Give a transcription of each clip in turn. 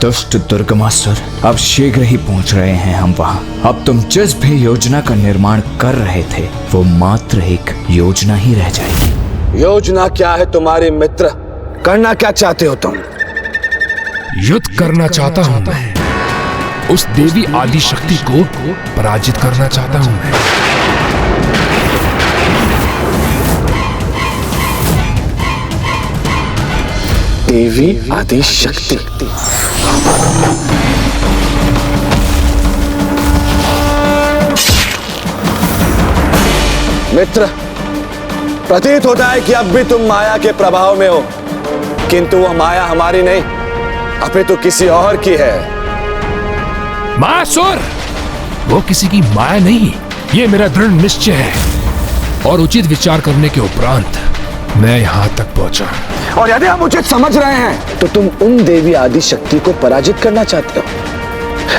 दुष्ट दुर्गमासुर, अब शीघ्र ही पहुंच रहे हैं हम वहां। अब तुम जिस भी योजना का निर्माण कर रहे थे वो मात्र एक योजना ही रह जाएगी। योजना क्या है तुम्हारी मित्र? करना क्या चाहते हो तुम? युद्ध करना चाहता हूं मैं। उस देवी आदि शक्ति को पराजित करना चाहता हूं मैं। देवी आदि शक्ति। मित्र, प्रतीत होता है कि अब भी तुम माया के प्रभाव में हो, किंतु वह माया हमारी नहीं, अपितु किसी और की है। मायासुर, वो किसी की माया नहीं, ये मेरा दृढ़ निश्चय है। और उचित विचार करने के उपरांत मैं यहां तक पहुंचा। और यदि हम उचित समझ रहे हैं तो तुम उन देवी आदि शक्ति को पराजित करना चाहते हो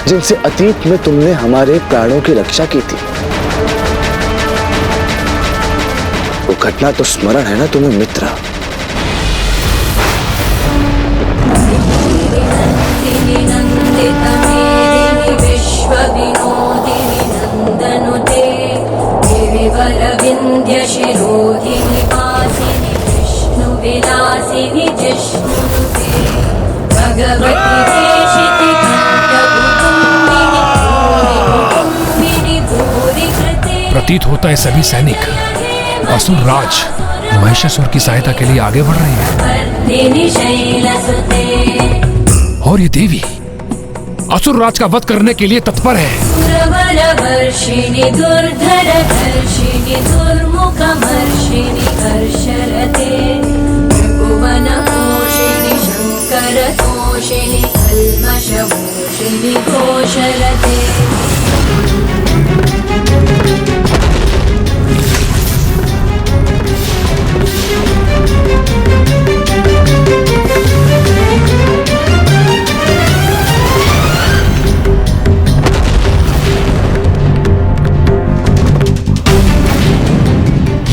जिनसे अतीत में तुमने हमारे प्राणों की रक्षा की थी। वो घटना तो स्मरण है ना तुम्हें मित्र? प्रतीत होता है सभी सैनिक असुर राज महिषासुर की सहायता के लिए आगे बढ़ रहे हैं। और ये देवी असुर राज का वध करने के लिए तत्पर है।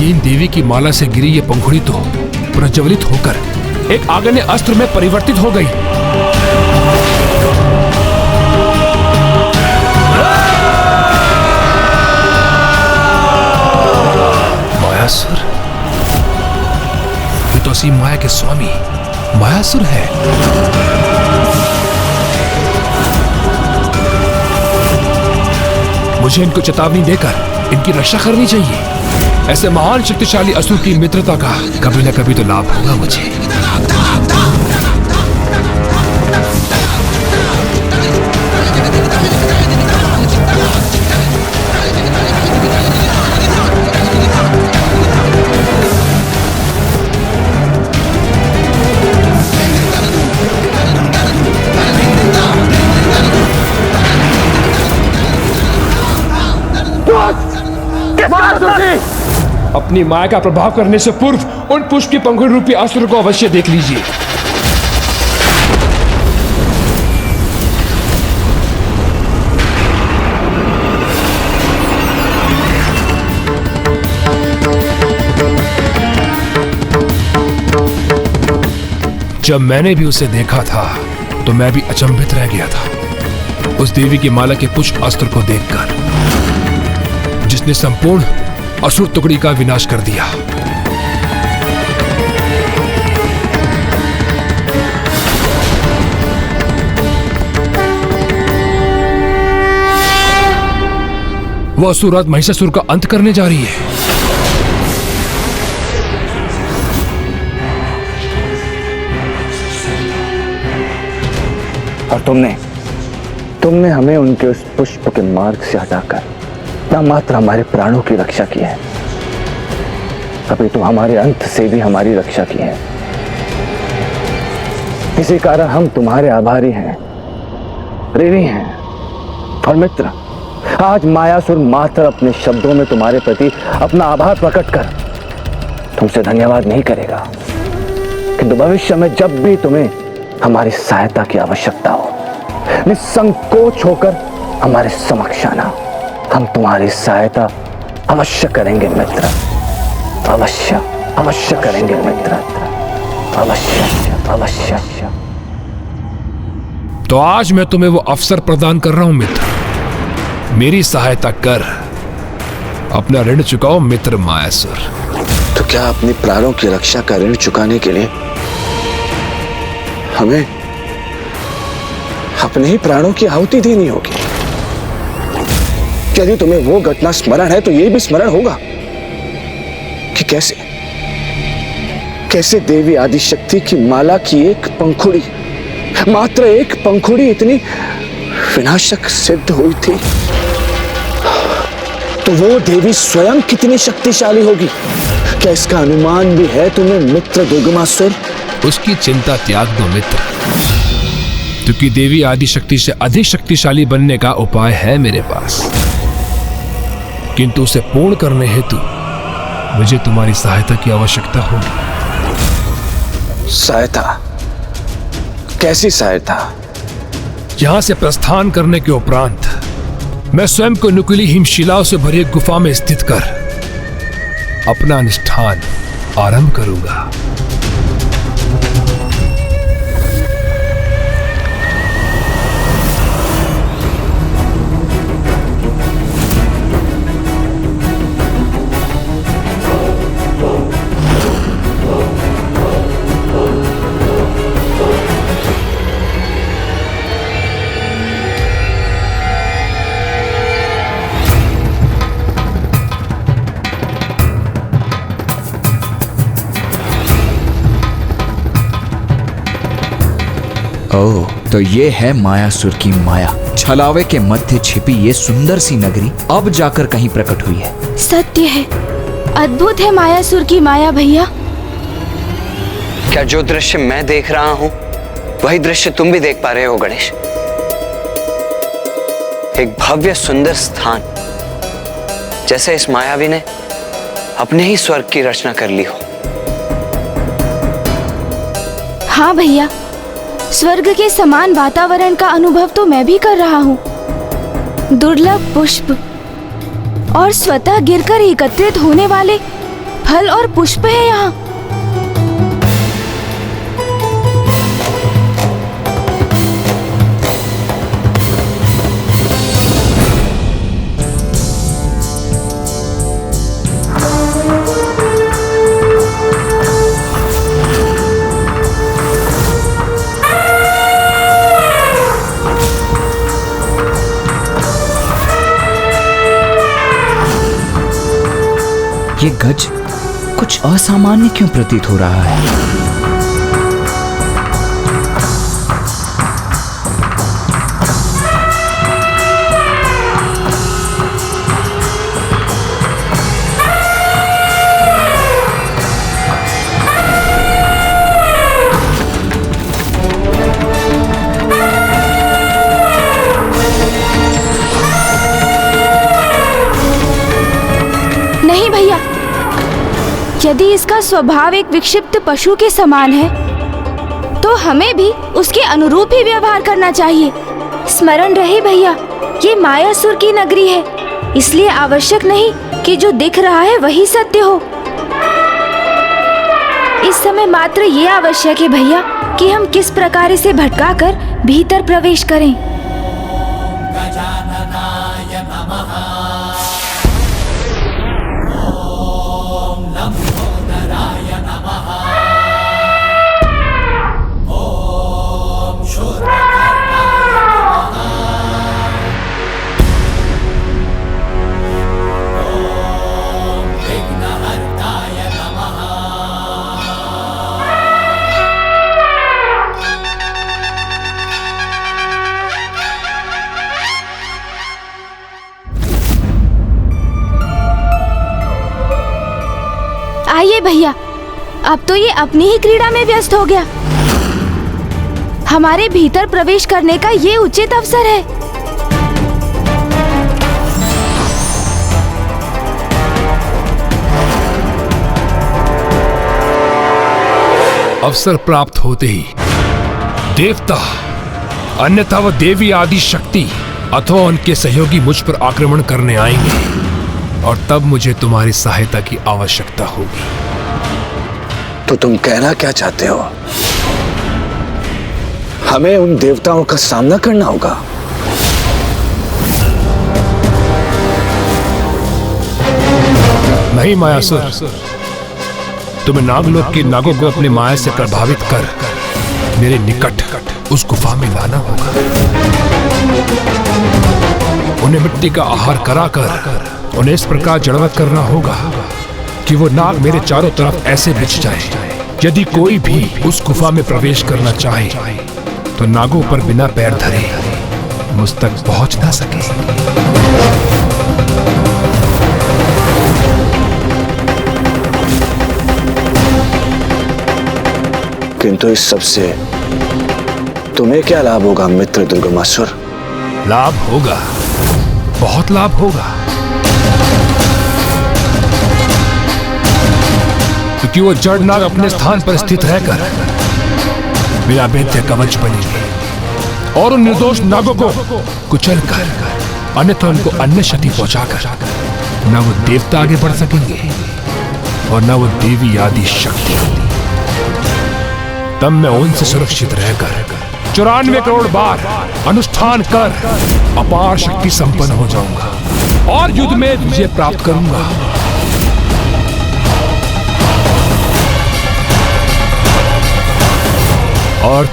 इन देवी की माला से गिरी ये पंखुड़ी तो प्रज्वलित होकर एक आग्नेय अस्त्र में परिवर्तित हो गई। मायासुर, ये तो असीम माया के स्वामी मायासुर है। मुझे इनको चेतावनी देकर इनकी रक्षा करनी चाहिए। ऐसे महान शक्तिशाली असुर की मित्रता का कभी न कभी तो लाभ होगा मुझे। अपनी माया का प्रभाव करने से पूर्व उन पुष्प की पंखुड़ी रूपी असुर को अवश्य देख लीजिए। जब मैंने भी उसे देखा था तो मैं भी अचंभित रह गया था उस देवी की माला के पुष्प अस्त्र को देखकर, जिसने संपूर्ण असुर टुकड़ी का विनाश कर दिया। वह असुर महिषासुर का अंत करने जा रही है। और तुमने हमें उनके उस पुष्प के मार्ग से हटाकर न मात्र हमारे प्राणों की रक्षा की है, अभी तो हमारे अंत से भी हमारी रक्षा की है। इसी कारण हम तुम्हारे आभारी हैं, ऋणी हैं। और मित्र, आज मायासुर मात्र अपने शब्दों में तुम्हारे प्रति अपना आभार प्रकट कर तुमसे धन्यवाद नहीं करेगा, किंतु भविष्य में जब भी तुम्हें हमारी सहायता की आवश्यकता हो, निसंकोच होकर हमारे समक्ष आना। हम तुम्हारी सहायता अवश्य करेंगे मित्र, अवश्य करेंगे मित्र, अवश्य। तो आज मैं तुम्हें वो अवसर प्रदान कर रहा हूं मित्र। मेरी सहायता कर, अपना ऋण चुकाओ मित्र मायासुर। तो क्या अपने प्राणों की रक्षा का ऋण चुकाने के लिए हमें अपने ही प्राणों की आहुति देनी होगी? यदि तुम्हें वो घटना स्मरण है तो यह भी स्मरण होगा कि कैसे देवी आदिशक्ति की माला की एक पंखुड़ी, मात्र एक पंखुड़ी इतनी विनाशक सिद्ध हुई थी। तो वो देवी स्वयं कितनी शक्तिशाली होगी, क्या इसका अनुमान भी है तुम्हें मित्र दुर्गमासुर? उसकी चिंता त्याग दो मित्र, क्योंकि देवी आदिशक्ति से अधिक शक्तिशाली बनने का उपाय है मेरे पास, किंतु उसे पूर्ण करने हेतु मुझे तुम्हारी सहायता की आवश्यकता होगी। सहायता? कैसी सहायता? यहां से प्रस्थान करने के उपरांत मैं स्वयं को नुकीली हिमशिलाओं से भरी एक गुफा में स्थित कर अपना अनुष्ठान आरंभ करूंगा। ओह, तो ये है मायासुर की माया। छलावे के मध्य छिपी ये सुंदर सी नगरी अब जाकर कहीं प्रकट हुई है। सत्य है, अद्भुत है मायासुर की माया भैया। क्या जो दृश्य मैं देख रहा हूं वही दृश्य तुम भी देख पा रहे हो गणेश? एक भव्य सुंदर स्थान, जैसे इस मायावी ने अपने ही स्वर्ग की रचना कर ली हो। हाँ भैया, स्वर्ग के समान वातावरण का अनुभव तो मैं भी कर रहा हूँ। दुर्लभ पुष्प और स्वतः गिरकर एकत्रित होने वाले फल और पुष्प है यहाँ। ये गज कुछ असामान्य क्यों प्रतीत हो रहा है? नहीं भैया, यदि इसका स्वभाव एक विक्षिप्त पशु के समान है तो हमें भी उसके अनुरूप ही व्यवहार करना चाहिए। स्मरण रहे भैया, ये मायासुर की नगरी है, इसलिए आवश्यक नहीं कि जो दिख रहा है वही सत्य हो। इस समय मात्र ये आवश्यक है भैया कि हम किस प्रकार इसे भटकाकर भीतर प्रवेश करें। आइए भैया, अब तो ये अपनी ही क्रीड़ा में व्यस्त हो गया। हमारे भीतर प्रवेश करने का ये उचित अवसर है। अवसर प्राप्त होते ही देवता, अन्यथा वह देवी आदि शक्ति अथवा उनके सहयोगी मुझ पर आक्रमण करने आएंगे और तब मुझे तुम्हारी सहायता की आवश्यकता होगी। तो तुम कहना क्या चाहते हो? हमें उन देवताओं का सामना करना होगा। नहीं मायासुर, तुम्हें नागलोक के नागों को अपनी माया से प्रभावित कर मेरे निकट उस गुफा में लाना होगा। उन्हें मिट्टी का आहार कराकर उन्हें इस प्रकार जड़वत करना होगा कि वो नाग मेरे चारों तरफ ऐसे बिछ जाए, यदि कोई भी उस गुफा में प्रवेश करना चाहे तो नागों पर बिना पैर धरे मुझ तक पहुंच ना सके। किंतु इस सबसे तुम्हें क्या लाभ होगा मित्र दुर्गमासुर? लाभ होगा, बहुत लाभ होगा, क्योंकि वो जड़ नाग अपने स्थान पर स्थित रहकर मेरा भेद्य कवच बनेंगे और उन निर्दोष नागों को कुचल कर अन्यथा उनको अन्य क्षति पहुंचाकर न वो देवता आगे बढ़ सकेंगे और न वो देवी आदि शक्ति। तब मैं उनसे सुरक्षित रहकर 94 करोड़ बार अनुष्ठान कर अपार शक्ति संपन्न हो जाऊंगा और युद्ध में विजय प्राप्त करूंगा। और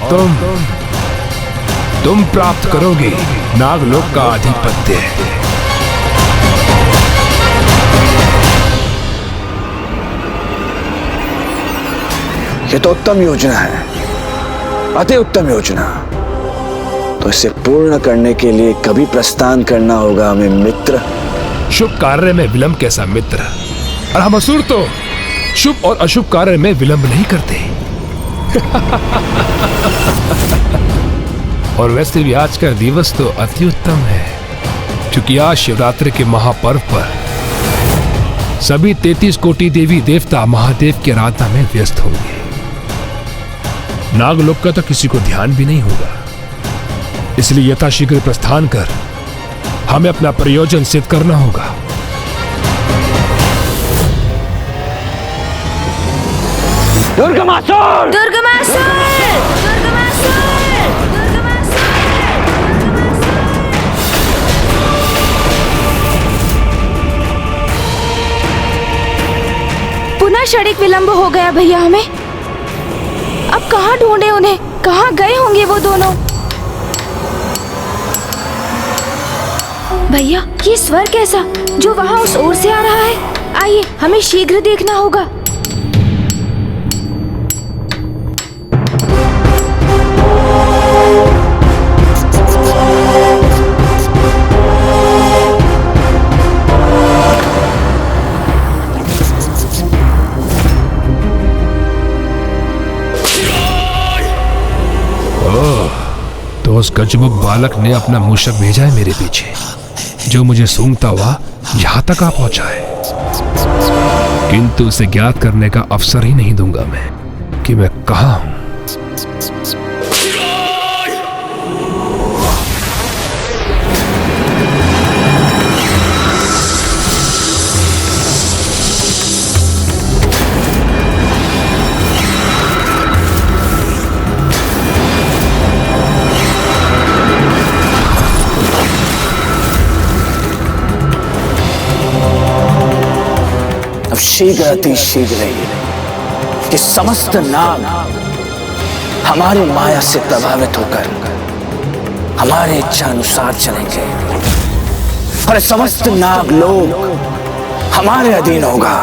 तुम प्राप्त करोगे नागलोक का आधिपत्य। ये तो उत्तम योजना है, अति उत्तम योजना। तो इसे पूर्ण करने के लिए कभी प्रस्थान करना होगा हमें मित्र। शुभ कार्य में विलंब कैसा मित्र, और हम असुर तो शुभ और अशुभ कार्य में विलंब नहीं करते। और वैसे भी आज का दिवस तो अति उत्तम है, क्योंकि आज शिवरात्रि के महापर्व पर सभी 33 कोटि देवी देवता महादेव की आराधना में व्यस्त होंगे। नागलोक का तो किसी को ध्यान भी नहीं होगा, इसलिए यथाशीघ्र प्रस्थान कर हमें अपना प्रयोजन सिद्ध करना होगा। दुर्गमासुर! दुर्गमासुर! दुर्गमासुर! पुनः क्षणिक विलंब हो गया भैया हमें। अब कहाँ ढूंढे उन्हें, कहाँ गए होंगे वो दोनों? भैया ये स्वर कैसा जो वहाँ उस ओर से आ रहा है? आइए हमें शीघ्र देखना होगा। तो उस गजमुख बालक ने अपना मूषक भेजा है मेरे पीछे, जो मुझे सूंघता हुआ यहां तक आ पहुंचा है। किंतु उसे ज्ञात करने का अवसर ही नहीं दूंगा मैं कि मैं कहां हूं। अब शीघ्र अति शीघ्र कि समस्त नाग हमारी माया से प्रभावित होकर हमारे इच्छा अनुसार चलेंगे और समस्त नाग लोग हमारे अधीन होगा,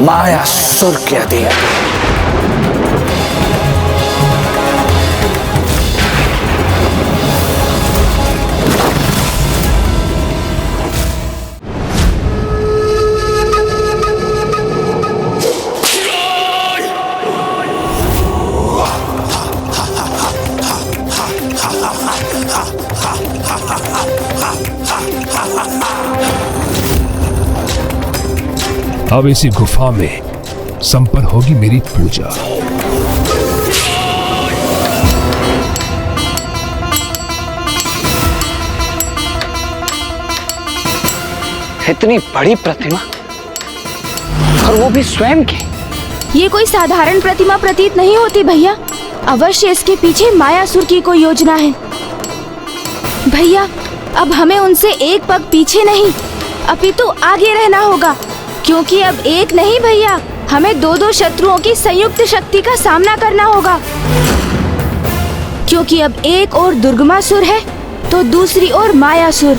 माया सुर के अधीन। अब इसी गुफा में संपन्न होगी मेरी पूजा। इतनी बड़ी प्रतिमा, और वो भी स्वयं की। ये कोई साधारण प्रतिमा प्रतीत नहीं होती भैया। अवश्य इसके पीछे मायासुर की कोई योजना है। भैया, अब हमें उनसे एक पग पीछे नहीं अपितु आगे रहना होगा, क्योंकि अब एक नहीं भैया, हमें दो दो शत्रुओं की संयुक्त शक्ति का सामना करना होगा। क्योंकि अब एक ओर दुर्गमासुर है तो दूसरी ओर मायासुर।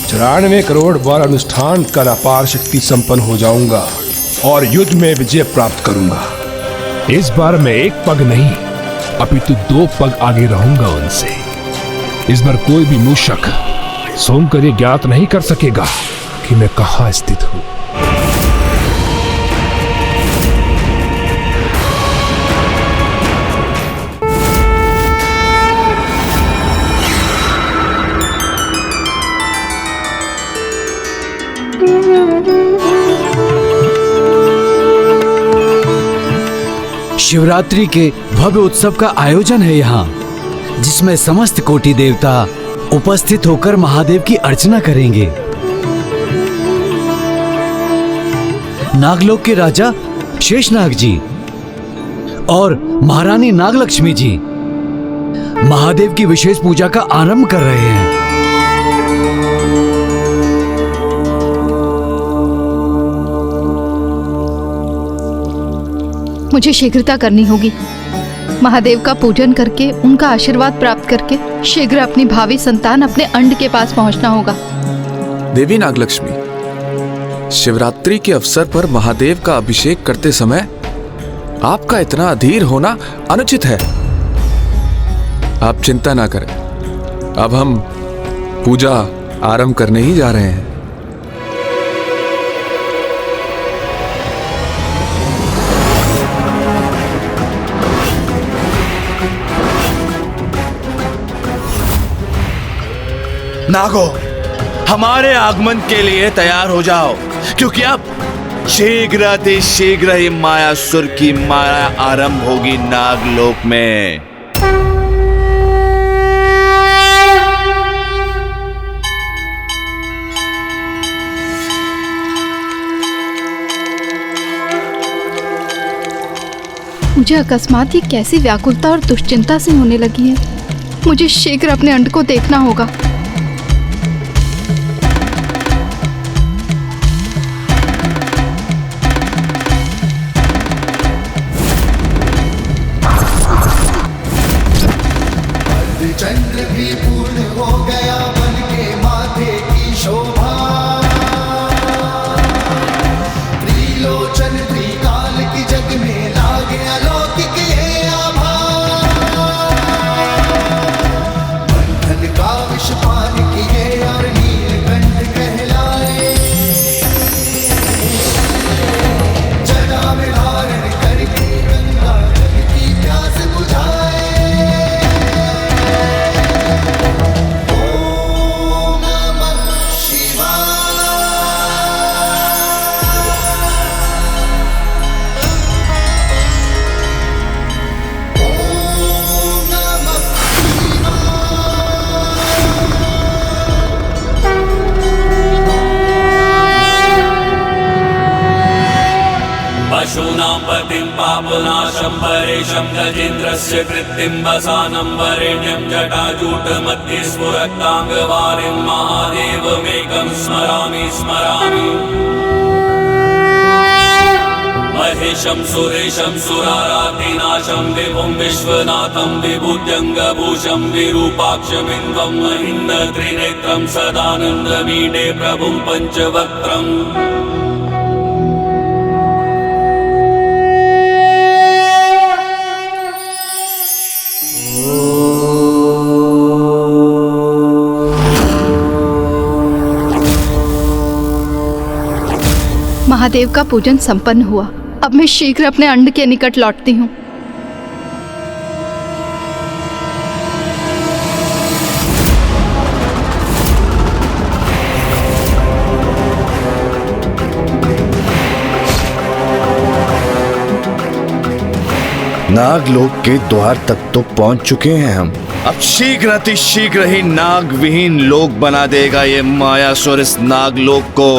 चौरानवे करोड़ बार अनुष्ठान कर अपार शक्ति संपन्न हो जाऊंगा और युद्ध में विजय प्राप्त करूंगा। इस बार मैं एक पग नहीं अपितु दो पग आगे रहूंगा उनसे। इस बार कोई भी मूषक सोमकर ये ज्ञात नहीं कर सकेगा कि मैं कहाँ स्थित हूं। शिवरात्रि के भव्य उत्सव का आयोजन है यहाँ, जिसमें समस्त कोटि देवता उपस्थित होकर महादेव की अर्चना करेंगे। नागलोक के राजा शेषनाग जी और महारानी नागलक्ष्मी जी महादेव की विशेष पूजा का आरंभ कर रहे हैं। मुझे शीघ्रता करनी होगी। महादेव का पूजन करके उनका आशीर्वाद प्राप्त करके शीघ्र अपनी भावी संतान अपने अंड के पास पहुंचना होगा। देवी नागलक्ष्मी, शिवरात्रि के अवसर पर महादेव का अभिषेक करते समय आपका इतना अधीर होना अनुचित है। आप चिंता ना करें, अब हम पूजा आरंभ करने ही जा रहे हैं। नागो, हमारे आगमन के लिए तैयार हो जाओ, क्योंकि अब शीघ्र ही मायासुर की माया आरंभ होगी नागलोक में। मुझे अकस्मात ये कैसी व्याकुलता और दुश्चिंता से होने लगी है। मुझे शीघ्र अपने अंड को देखना होगा। चंद्र भी पूर्ण हो गया बन के माथे की शोभा। त्रिलोचन त्रिकाल की जग में लागे अलौकिक ये आभा। बंधन का विष पान किए और नीलकंठ कहलाए। जटा में धारण करके गंगा जल की प्यास बुझाए। पशूनां पतिं पापनाशं परेशं गजेन्द्रस्य कृत्तिं वसानं वरेण्यं जटाजूटमध्ये स्फुरत्ताङ्गवारिं महादेवमेकं स्मरामि स्मरामि। महेशं सुरेशं सुरारातिनाशं विभुं विश्वनाथं विभूत्यङ्गभूषं विरूपाक्षमिन्द्वं महिन्द त्रिनेत्रं सदानन्दमीडे प्रभुं पञ्चवक्त्रम्। महादेव का पूजन संपन्न हुआ। अब मैं शीघ्र अपने अंड के निकट लौटती हूँ। नागलोक के द्वार तक तो पहुंच चुके हैं हम। अब शीघ्र अति शीघ्र ही नाग विहीन लोक बना देगा ये मायासुर इस नागलोक को।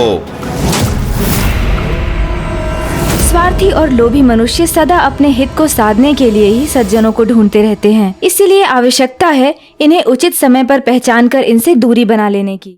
स्वार्थी और लोभी मनुष्य सदा अपने हित को साधने के लिए ही सज्जनों को ढूंढते रहते हैं। इसीलिए आवश्यकता है इन्हें उचित समय पर पहचान कर इनसे दूरी बना लेने की।